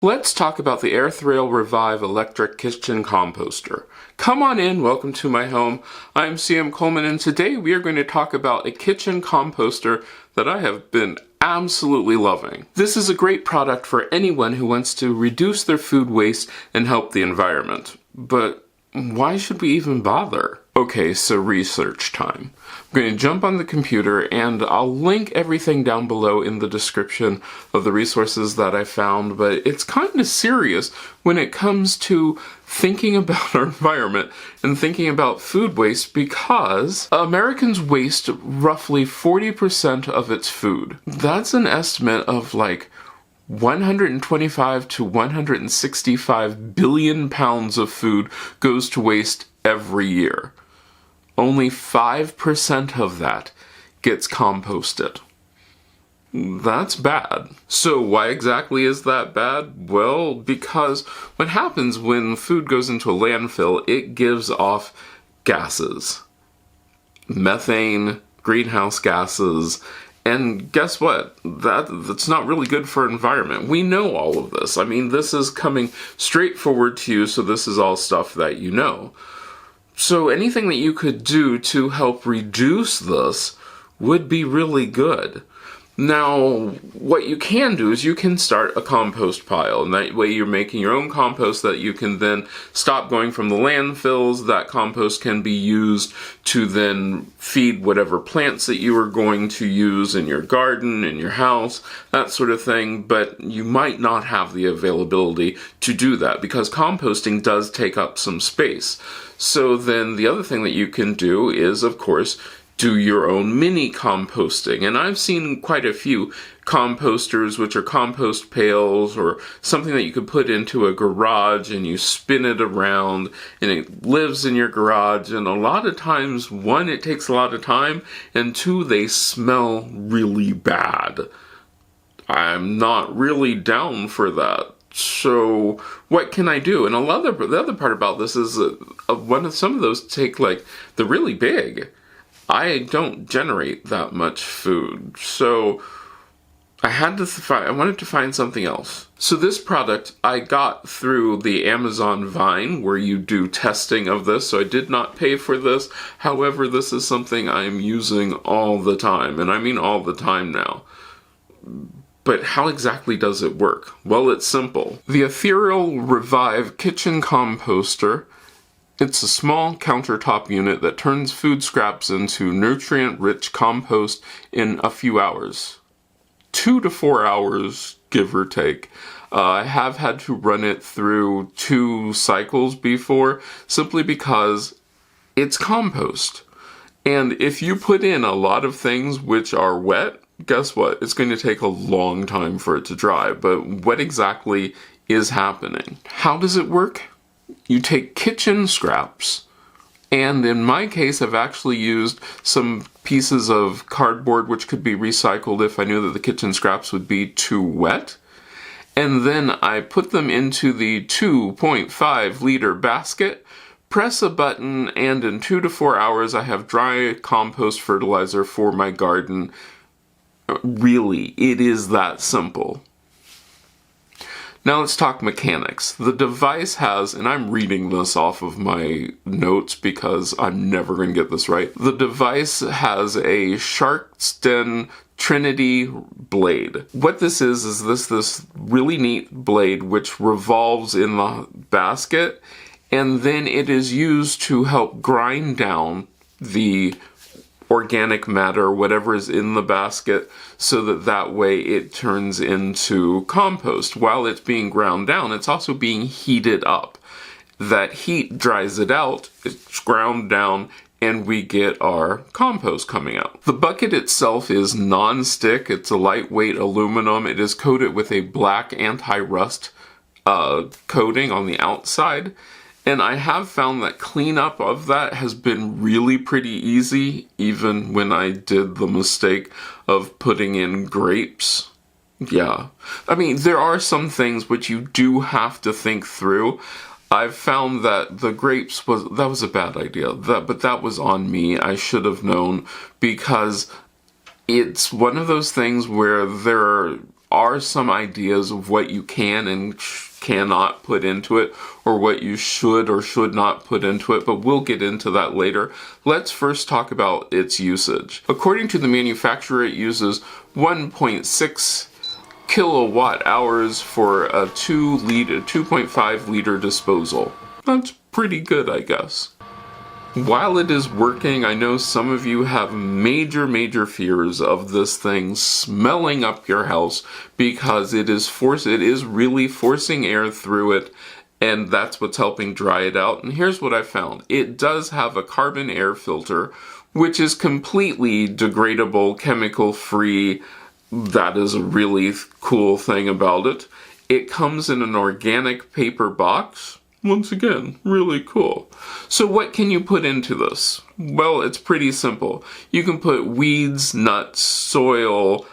Let's talk about the Airthereal Revive Electric Kitchen Composter. Come on in, welcome to my home. I'm CM Coleman, and today we are going to talk about a kitchen composter that I have been absolutely loving. This is a great product for anyone who wants to reduce their food waste and help the environment. But why should we even bother? Okay, so research time. I'm going to jump on the computer and I'll link everything down below in the description of the resources that I found, but it's kind of serious when it comes to thinking about our environment and thinking about food waste, because Americans waste roughly 40% of its food. That's an estimate of like 125 to 165 billion pounds of food goes to waste every year. Only 5% of that gets composted. That's bad. So why exactly is that bad? Well, because what happens when food goes into a landfill, it gives off gases. Methane, greenhouse gases, and guess what? That's not really good for environment. We know all of this. I mean, this is coming straight forward to you, so this is all stuff that you know. So anything that you could do to help reduce this would be really good. Now, what you can do is you can start a compost pile, and that way you're making your own compost that you can then stop going from the landfills. That compost can be used to then feed whatever plants that you are going to use in your garden, in your house, that sort of thing, but you might not have the availability to do that because composting does take up some space. So then the other thing that you can do is, of course, do your own mini composting. And I've seen quite a few composters, which are compost pails or something that you could put into a garage and you spin it around and it lives in your garage. And a lot of times, one, it takes a lot of time, and two, they smell really bad. I'm not really down for that. So what can I do? And the other part about this is some of those take they're really big. I don't generate that much food, so I wanted to find something else. So this product I got through the Amazon Vine, where you do testing of this, so I did not pay for this. However, this is something I'm using all the time, and I mean all the time now. But how exactly does it work? Well, it's simple. The Ethereal Revive Kitchen Composter. It's a small countertop unit that turns food scraps into nutrient-rich compost in a few hours. 2 to 4 hours, give or take. I have had to run it through 2 cycles before, simply because it's compost. And if you put in a lot of things which are wet, guess what? It's going to take a long time for it to dry. But what exactly is happening? How does it work? You take kitchen scraps, and in my case I've actually used some pieces of cardboard which could be recycled if I knew that the kitchen scraps would be too wet, and then I put them into the 2.5 liter basket, press a button, and in 2 to 4 hours I have dry compost fertilizer for my garden. Really, it is that simple. Now let's talk mechanics. The device has, and I'm reading this off of my notes because I'm never going to get this right. The device has a Sharkston Trinity blade. What this is this really neat blade which revolves in the basket, and then it is used to help grind down the organic matter, whatever is in the basket, so that way it turns into compost. While it's being ground down, it's also being heated up. That heat dries it out, it's ground down, and we get our compost coming out. The bucket itself is non-stick. It's a lightweight aluminum. It is coated with a black anti-rust coating on the outside. And I have found that cleanup of that has been really pretty easy, even when I did the mistake of putting in grapes. Yeah. I mean, there are some things which you do have to think through. I've found that the grapes was a bad idea, but that was on me. I should have known, because it's one of those things where there are are some ideas of what you can and cannot put into it, or what you should or should not put into it, but we'll get into that later. Let's first talk about its usage. According to the manufacturer, it uses 1.6 kilowatt hours for a 2.5 liter disposal. That's pretty good, I guess. While it is working, I know some of you have major fears of this thing smelling up your house because it is really forcing air through it, and that's what's helping dry it out. And here's what I found. It does have a carbon air filter, which is completely degradable, chemical free. That is a really cool thing about it. It comes in an organic paper box. Once again, really cool. So what can you put into this? Well, it's pretty simple. You can put weeds, nuts, soil,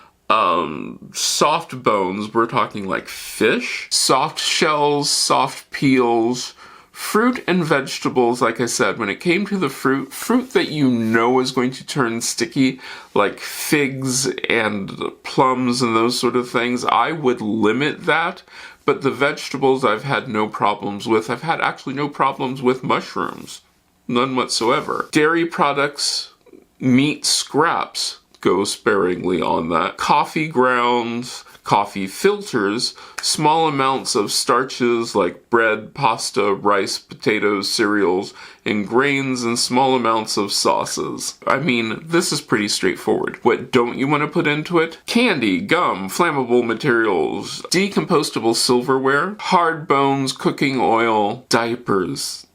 soft bones, we're talking like fish, soft shells, soft peels, fruit and vegetables. Like I said, when it came to the fruit that you know is going to turn sticky, like figs and plums and those sort of things, I would limit that. But the vegetables I've had no problems with. I've had actually no problems with mushrooms. None whatsoever. Dairy products, meat scraps, go sparingly on that. Coffee grounds, coffee filters, small amounts of starches like bread, pasta, rice, potatoes, cereals, and grains, and small amounts of sauces. I mean, this is pretty straightforward. What don't you want to put into it? Candy, gum, flammable materials, decompostable silverware, hard bones, cooking oil, diapers.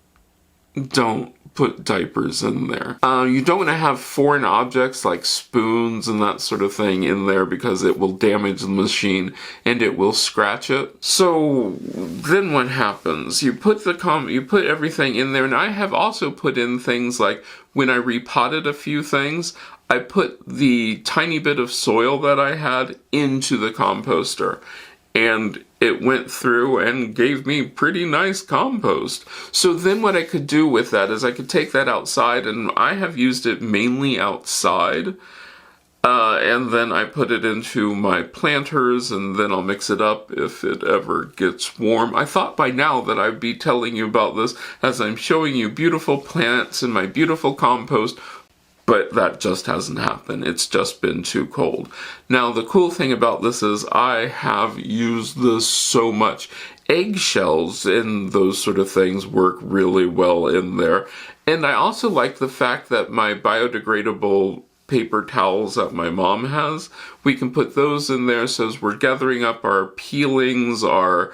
Don't put diapers in there. You don't want to have foreign objects like spoons and that sort of thing in there because it will damage the machine and it will scratch it. So then what happens? You put everything in there, and I have also put in things like when I repotted a few things, I put the tiny bit of soil that I had into the composter. And it went through and gave me pretty nice compost. So then what I could do with that is I could take that outside, and I have used it mainly outside. And then I put it into my planters, and then I'll mix it up if it ever gets warm. I thought by now that I'd be telling you about this as I'm showing you beautiful plants and my beautiful compost, but that just hasn't happened. It's just been too cold. Now, the cool thing about this is I have used this so much. Eggshells and those sort of things work really well in there. And I also like the fact that my biodegradable paper towels that my mom has, we can put those in there. So as we're gathering up our peelings, our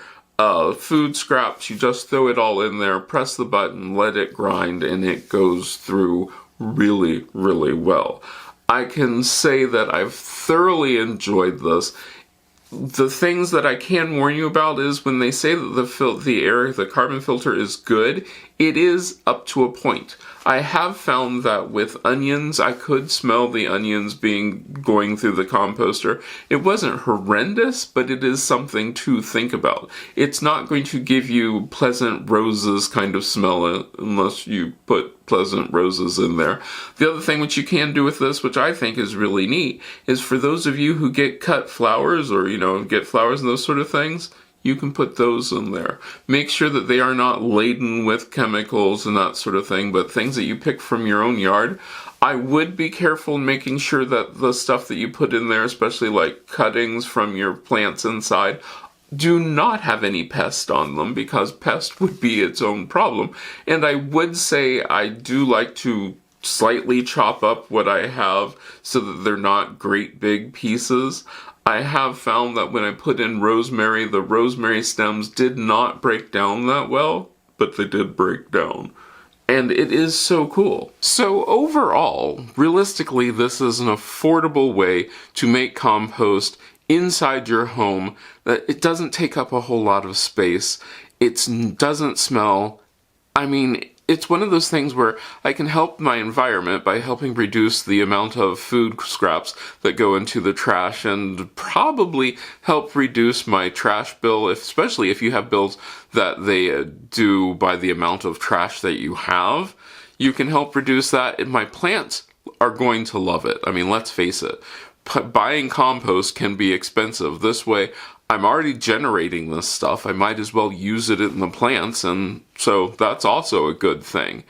food scraps, you just throw it all in there, press the button, let it grind, and it goes through really well. I can say that I've thoroughly enjoyed this. The things that I can warn you about is when they say that the carbon filter is good, it is up to a point. I have found that with onions, I could smell the onions going through the composter. It wasn't horrendous, but it is something to think about. It's not going to give you pleasant roses kind of smell unless you put pleasant roses in there. The other thing which you can do with this, which I think is really neat, is for those of you who get cut flowers or, get flowers and those sort of things, you can put those in there. Make sure that they are not laden with chemicals and that sort of thing, but things that you pick from your own yard. I would be careful in making sure that the stuff that you put in there, especially like cuttings from your plants inside, do not have any pest on them, because pest would be its own problem. And I would say I do like to slightly chop up what I have so that they're not great big pieces. I have found that when I put in rosemary, the rosemary stems did not break down that well, but they did break down. And it is so cool. So overall, realistically, this is an affordable way to make compost inside your home. That it doesn't take up a whole lot of space. It doesn't smell. I mean, it's one of those things where I can help my environment by helping reduce the amount of food scraps that go into the trash, and probably help reduce my trash bill, especially if you have bills that they do by the amount of trash that you have. You can help reduce that, and my plants are going to love it. I mean, let's face it. buying compost can be expensive. This way, I'm already generating this stuff. I might as well use it in the plants, and so that's also a good thing.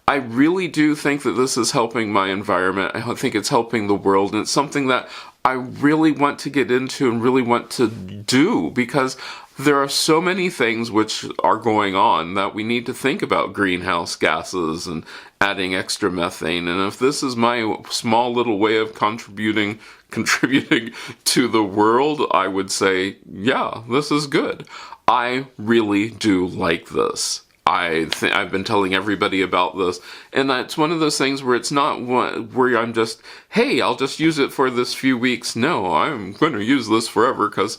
I really do think that this is helping my environment. I think it's helping the world, and it's something that I really want to get into and really want to do, because there are so many things which are going on that we need to think about greenhouse gases and adding extra methane. And if this is my small little way of contributing to the world, I would say, yeah, this is good. I really do like this. I've been telling everybody about this, and it's one of those things where it's not where I'm just, hey, I'll just use it for this few weeks. No, I'm going to use this forever, because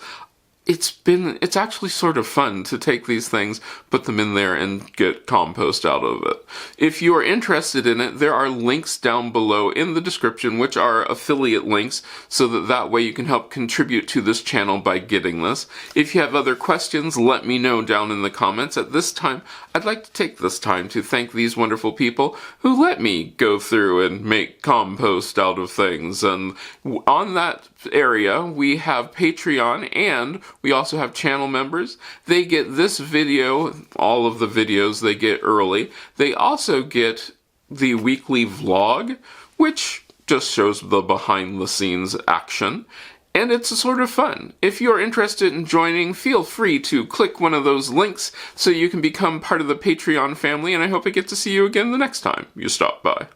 it's actually sort of fun to take these things, put them in there, and get compost out of it. If you are interested in it, there are links down below in the description, which are affiliate links, so that way you can help contribute to this channel by getting this. If you have other questions, let me know down in the comments. At this time, I'd like to take this time to thank these wonderful people who let me go through and make compost out of things. And on that area, we have Patreon, and we also have channel members. They get this video, all of the videos they get early. They also get the weekly vlog, which just shows the behind the scenes action. And it's sort of fun. If you're interested in joining, feel free to click one of those links so you can become part of the Patreon family, and I hope I get to see you again the next time you stop by.